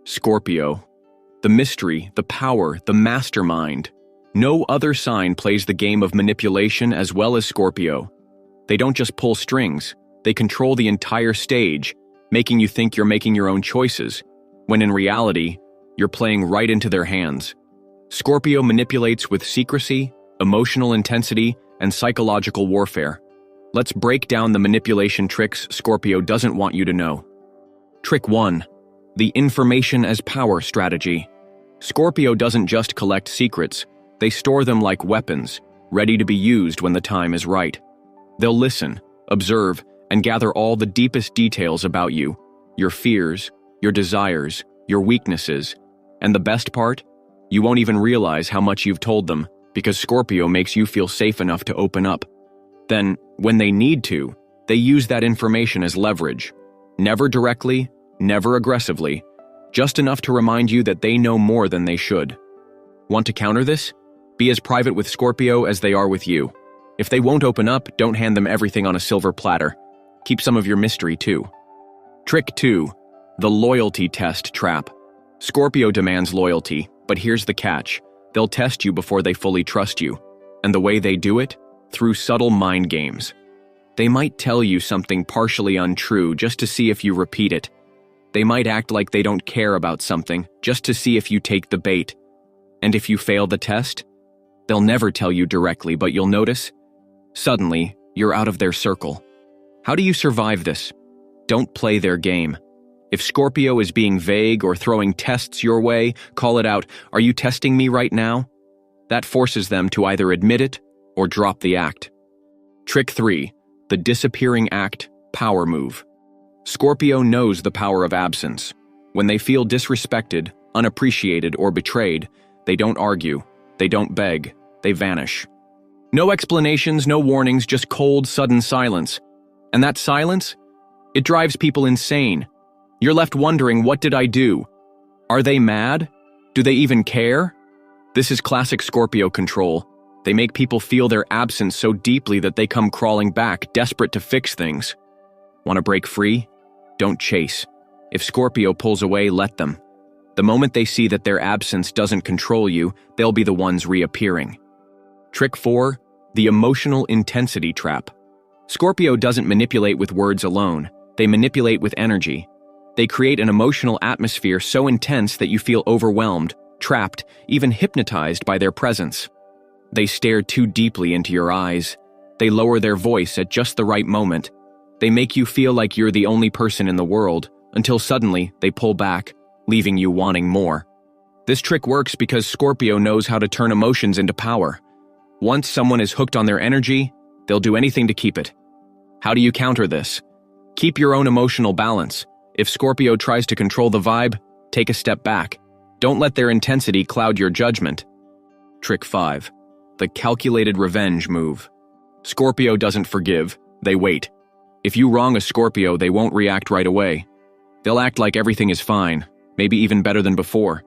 Scorpio. The mystery, the power, the mastermind. No other sign plays the game of manipulation as well as Scorpio. They don't just pull strings, they control the entire stage, making you think you're making your own choices, when in reality, you're playing right into their hands. Scorpio manipulates with secrecy, emotional intensity, and psychological warfare. Let's break down the manipulation tricks Scorpio doesn't want you to know. Trick 1. The information as power strategy. Scorpio doesn't just collect secrets, they store them like weapons, ready to be used when the time is right. They'll listen, observe, and gather all the deepest details about you, your fears, your desires, your weaknesses, and the best part? You won't even realize how much you've told them, because Scorpio makes you feel safe enough to open up. Then, when they need to, they use that information as leverage. Never directly, never aggressively, just enough to remind you that they know more than they should. Want to counter this? Be as private with Scorpio as they are with you. If they won't open up, don't hand them everything on a silver platter. Keep some of your mystery too. Trick 2. The loyalty test trap. Scorpio demands loyalty, but here's the catch. They'll test you before they fully trust you. And the way they do it? Through subtle mind games. They might tell you something partially untrue just to see if you repeat it. They might act like they don't care about something just to see if you take the bait. And if you fail the test, they'll never tell you directly, but you'll notice, suddenly, you're out of their circle. How do you survive this? Don't play their game. If Scorpio is being vague or throwing tests your way, call it out, "Are you testing me right now?" That forces them to either admit it or drop the act. Trick 3. The disappearing act power move. Scorpio knows the power of absence. When they feel disrespected, unappreciated, or betrayed, they don't argue, they don't beg, they vanish. No explanations, no warnings, just cold, sudden silence. And that silence? It drives people insane. You're left wondering, what did I do? Are they mad? Do they even care? This is classic Scorpio control. They make people feel their absence so deeply that they come crawling back, desperate to fix things. Want to break free? Don't chase. If Scorpio pulls away, let them. The moment they see that their absence doesn't control you, they'll be the ones reappearing. Trick 4. The emotional intensity trap. Scorpio doesn't manipulate with words alone. They manipulate with energy. They create an emotional atmosphere so intense that you feel overwhelmed, trapped, even hypnotized by their presence. They stare too deeply into your eyes. They lower their voice at just the right moment. They make you feel like you're the only person in the world, until suddenly they pull back, leaving you wanting more. This trick works because Scorpio knows how to turn emotions into power. Once someone is hooked on their energy, they'll do anything to keep it. How do you counter this? Keep your own emotional balance. If Scorpio tries to control the vibe, take a step back. Don't let their intensity cloud your judgment. Trick 5. The calculated revenge move. Scorpio doesn't forgive, they wait. If you wrong a Scorpio, they won't react right away. They'll act like everything is fine, maybe even better than before.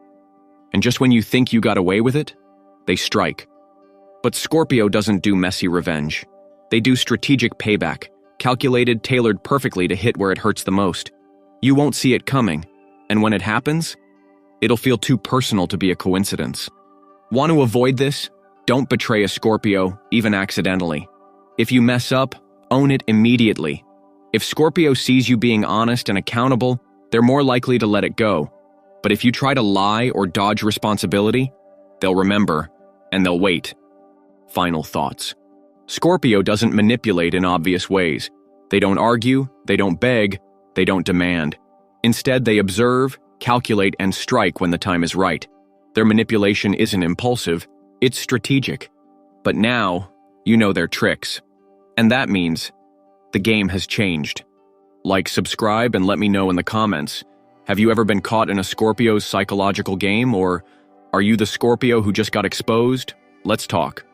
And just when you think you got away with it, they strike. But Scorpio doesn't do messy revenge. They do strategic payback, calculated, tailored perfectly to hit where it hurts the most. You won't see it coming, and when it happens, it'll feel too personal to be a coincidence. Want to avoid this? Don't betray a Scorpio, even accidentally. If you mess up, own it immediately. If Scorpio sees you being honest and accountable, they're more likely to let it go. But if you try to lie or dodge responsibility, they'll remember, and they'll wait. Final thoughts. Scorpio doesn't manipulate in obvious ways. They don't argue, they don't beg, they don't demand. Instead, they observe, calculate, and strike when the time is right. Their manipulation isn't impulsive, it's strategic. But now, you know their tricks. And that means the game has changed. Like, subscribe, and let me know in the comments. Have you ever been caught in a Scorpio's psychological game, or are you the Scorpio who just got exposed? Let's talk.